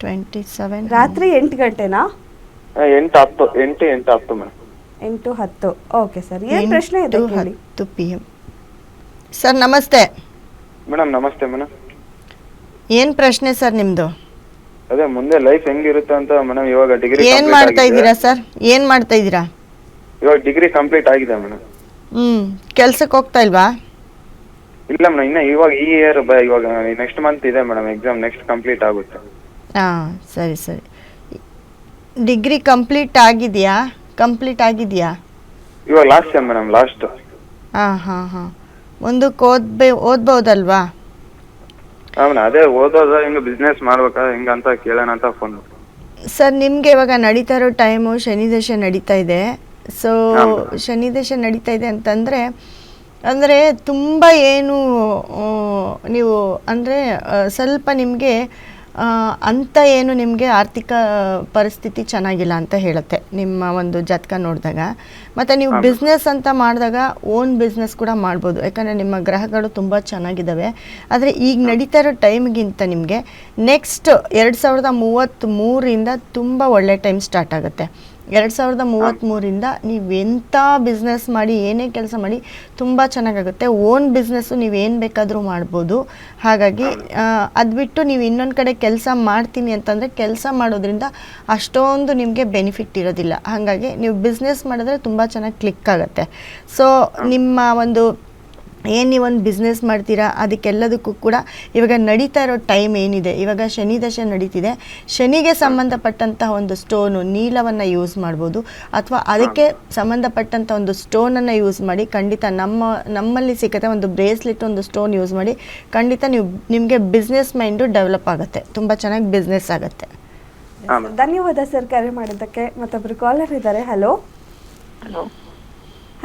27 ರಾತ್ರಿ 8 ಗಂಟೆನಾ? 8:10 madam. 8:10. Okay sir, ಏನು ಪ್ರಶ್ನೆ ಇದೆ ಕೇಳಿ. 10 PM. ಸರ್ ನಮಸ್ತೆ. ಮೇಡಮ್ ನಮಸ್ತೆ ಮೇಡಮ್. ಏನು ಪ್ರಶ್ನೆ ಸರ್ ನಿಮ್ಮದು? ಅದೇ ಮುಂದೆ ಲೈಫ್ ಹೆಂಗಿರುತ್ತೆ ಅಂತ ಮೇಡಮ್. ಇವಾಗ ಡಿಗ್ರಿ ಏನು ಮಾಡ್ತಾ ಇದ್ದೀರಾ ಸರ್? ಏನು ಮಾಡ್ತಾ ಇದ್ದೀರಾ? ಇವಾಗ ಡಿಗ್ರಿ ಕಂಪ್ಲೀಟ್ ಆಗಿದೆ ಮೇಡಮ್. ಕೆಲ್ಸಕ್ಕೆ ಹೋಗ್ತಾ ಇಲ್ವಾ? ಇಲ್ಲ ಮೇಡಮ್, ಇನ್ನ ಇವಾಗ ಈ ಇಯರ್ ಇವಾಗ ನೆಕ್ಸ್ಟ್ ಮಂತ್ ಇದೆ ಮೇಡಮ್ ಎಕ್ಸಾಮ್, ನೆಕ್ಸ್ಟ್ ಕಂಪ್ಲೀಟ್ ಆಗುತ್ತೆ. ಹಾಂ ಸರಿ ಸರಿ. ಡಿಗ್ರಿ ಕಂಪ್ಲೀಟ್ ಆಗಿದೆಯಾ? ಇವಾಗ ಲಾಸ್ಟ್ ಸೆಮ್ ಮೇಡಮ್, ಲಾಸ್ಟ್. ಹಾಂ ಮುಂದಕ್ಕೆ ಓದ್ಬೋದಲ್ವಾ? ಹಾಂ ಮೇಡಮ್, ಅದೇ ಓದೋದು ಹೆಂಗೆ ಬಿಸ್ನೆಸ್ ಮಾಡ್ಬೇಕಾ ಹೆಂಗೆ ಅಂತ ಕೇಳೋಣ ಅಂತ ಫೋನ್. ಸರ್ ನಿಮಗೆ ಇವಾಗ ನಡೀತಾ ಇರೋ ಟೈಮು ಶನಿ ದಶೆ ನಡೀತಾ ಇದೆ. ಸೊ ಶನಿ ದಶೆ ನಡೀತಾ ಇದೆ ಅಂತಂದರೆ ಅಂದರೆ ತುಂಬ ಏನು ನೀವು ಅಂದರೆ ಸ್ವಲ್ಪ ನಿಮಗೆ ಅಂತ ಏನು ನಿಮಗೆ ಆರ್ಥಿಕ ಪರಿಸ್ಥಿತಿ ಚೆನ್ನಾಗಿಲ್ಲ ಅಂತ ಹೇಳುತ್ತೆ ನಿಮ್ಮ ಒಂದು ಜಾತಕ ನೋಡಿದಾಗ. ಮತ್ತು ನೀವು ಬಿಸ್ನೆಸ್ ಅಂತ ಮಾಡಿದಾಗ ಓನ್ ಬಿಸ್ನೆಸ್ ಕೂಡ ಮಾಡ್ಬೋದು, ಯಾಕಂದರೆ ನಿಮ್ಮ ಗ್ರಹಗಳು ತುಂಬ ಚೆನ್ನಾಗಿದ್ದಾವೆ. ಆದರೆ ಈಗ ನಡೀತಾ ಇರೋ ಟೈಮ್ಗಿಂತ ನಿಮಗೆ ನೆಕ್ಸ್ಟ್ 2033 ತುಂಬ ಒಳ್ಳೆ ಟೈಮ್ ಸ್ಟಾರ್ಟ್ ಆಗುತ್ತೆ. 2033 ನೀವು ಎಂಥ ಬಿಸ್ನೆಸ್ ಮಾಡಿ ಏನೇ ಕೆಲಸ ಮಾಡಿ ತುಂಬ ಚೆನ್ನಾಗಾಗುತ್ತೆ. ಓನ್ ಬಿಸ್ನೆಸ್ಸು ನೀವೇನು ಬೇಕಾದರೂ ಮಾಡ್ಬೋದು. ಹಾಗಾಗಿ ಅದು ಬಿಟ್ಟು ನೀವು ಇನ್ನೊಂದು ಕಡೆ ಕೆಲಸ ಮಾಡ್ತೀನಿ ಅಂತಂದರೆ ಕೆಲಸ ಮಾಡೋದ್ರಿಂದ ಅಷ್ಟೊಂದು ನಿಮಗೆ ಬೆನಿಫಿಟ್ ಇರೋದಿಲ್ಲ. ಹಾಗಾಗಿ ನೀವು ಬಿಸ್ನೆಸ್ ಮಾಡಿದ್ರೆ ತುಂಬ ಚೆನ್ನಾಗಿ ಕ್ಲಿಕ್ ಆಗುತ್ತೆ. ಸೊ ನಿಮ್ಮ ಒಂದು ಏನು ನೀವೊಂದು ಬಿಸ್ನೆಸ್ ಮಾಡ್ತೀರಾ ಅದಕ್ಕೆಲ್ಲದಕ್ಕೂ ಕೂಡ ಇವಾಗ ನಡೀತಾ ಇರೋ ಟೈಮ್ ಏನಿದೆ, ಇವಾಗ ಶನಿ ದಶೆ ನಡೀತಿದೆ. ಶನಿಗೆ ಸಂಬಂಧಪಟ್ಟಂಥ ಒಂದು ಸ್ಟೋನು ನೀಲವನ್ನು ಯೂಸ್ ಮಾಡ್ಬೋದು, ಅಥವಾ ಅದಕ್ಕೆ ಸಂಬಂಧಪಟ್ಟಂಥ ಒಂದು ಸ್ಟೋನನ್ನು ಯೂಸ್ ಮಾಡಿ ಖಂಡಿತ ನಮ್ಮಲ್ಲಿ ಸಿಗುತ್ತೆ. ಒಂದು ಬ್ರೇಸ್ಲೆಟ್, ಒಂದು ಸ್ಟೋನ್ ಯೂಸ್ ಮಾಡಿ ಖಂಡಿತ ನಿಮಗೆ ಬಿಸ್ನೆಸ್ ಮೈಂಡು ಡೆವಲಪ್ ಆಗುತ್ತೆ, ತುಂಬ ಚೆನ್ನಾಗಿ ಬಿಸ್ನೆಸ್ ಆಗುತ್ತೆ. ಧನ್ಯವಾದ ಸರ್ ಕರೆ ಮಾಡಿದ್ದಕ್ಕೆ. ಮತ್ತೊಬ್ರು ಕಾಲರ್ ಇದ್ದಾರೆ. ಹಲೋ ಹಲೋ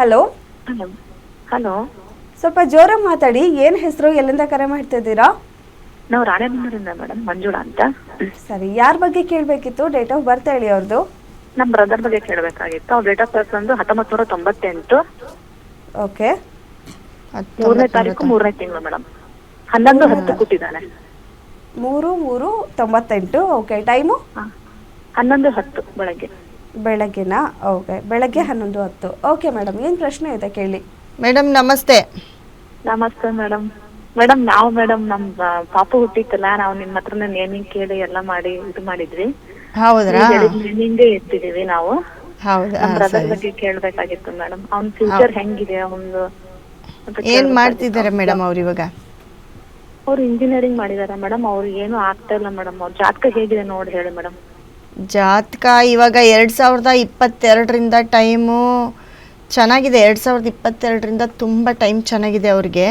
ಹಲೋ ಹಲೋ, ಸ್ವಲ್ಪ ಜೋರಾಗಿ ಮಾತಾಡಿ. ಏನು ಹೆಸರು, ಎಲ್ಲಿಂದ ಕರೆ ಮಾಡ್ತಿದ್ದೀರಾ? ನಾವು ರಾಣೆಬೆನ್ನೂರಿಂದ ಮೇಡಮ್, ಮಂಜುಳಾ ಅಂತ. ಸರಿ, ಯಾರ ಬಗ್ಗೆ ಕೇಳಬೇಕಿತ್ತು? ಡೇಟ್ ಆಫ್ ಬರ್ತ್ ಹೇಳಿ ಅವ್ರದ್ದು. ನಮ್ಮ ಬ್ರದರ್ ಬಗ್ಗೆ ಕೇಳಬೇಕಾಗಿತ್ತು. ಅವ್ರ ಡೇಟ್ ಆಫ್ ಬರ್ತ್ ಬಂದು 1998. ಓಕೆ, 3ನೇ ತಾರೀಕು 3ನೇ ತಿಂಗಳು ಮೇಡಮ್. 11:10 ಕೊಟ್ಟಿದ್ದಾನೆ. 3/3/98. ಓಕೆ, ಟೈಮು 11:10 ಬೆಳಗ್ಗೆ. ಬೆಳಗ್ಗೆನಾ? ಓಕೆ, ಬೆಳಗ್ಗೆ 11:10. ಓಕೆ ಮೇಡಮ್, ಏನು ಪ್ರಶ್ನೆ ಇದೆ ಕೇಳಿ. ಮೇಡಮ್ ನಮಸ್ತೆ. ನಮಸ್ತೆ ಮೇಡಮ್. ನಾವು ನಮ್ ಪಾಪು ಹುಟ್ಟಿತ್ತಲ್ಲ, ನಾವು ನಿಮ್ಮ ಹತ್ರನೇ ನೇಮಿಂಗ್ ಕೇಳಿ ಎಲ್ಲ ಮಾಡಿ ಇದು ಮಾಡಿದ್ವಿ. ಹೌದ್ರಾ? ನೇಮಿಂಗೇ ಎತ್ತಿದೀವಿ ನಾವು. ಹೌದಾ? ನಮ್ಮ ಬ್ರದರ್ ಬಗ್ಗೆ ಕೇಳಬೇಕಾಗಿತ್ತು ಮೇಡಮ್. ಅವ್ನ ಫ್ಯೂಚರ್ ಹೆಂಗಿದೆ ಅವ್ನು? ಏನು ಮಾಡ್ತಿದ್ದಾರೆ ಮೇಡಮ್ ಅವ್ರು ಇವಾಗ? ಅವ್ರು ಇಂಜಿನಿಯರಿಂಗ್ ಮಾಡಿದಾರೆ ಮೇಡಮ್. ಅವ್ರಿಗೆ ಏನು ಆಗ್ತಾ ಇಲ್ಲ ಮೇಡಮ್. ಅವ್ರ ಜಾತಕ ಹೇಗಿದೆ ನೋಡಿ ಹೇಳಿ ಮೇಡಮ್. ಜಾತಕ ಇವಾಗ 2022ರಿಂದ ಟೈಮು ಚೆನ್ನಾಗಿದೆ. 2022ರಿಂದ ತುಂಬ ಟೈಮ್ ಚೆನ್ನಾಗಿದೆ ಅವ್ರಿಗೆ.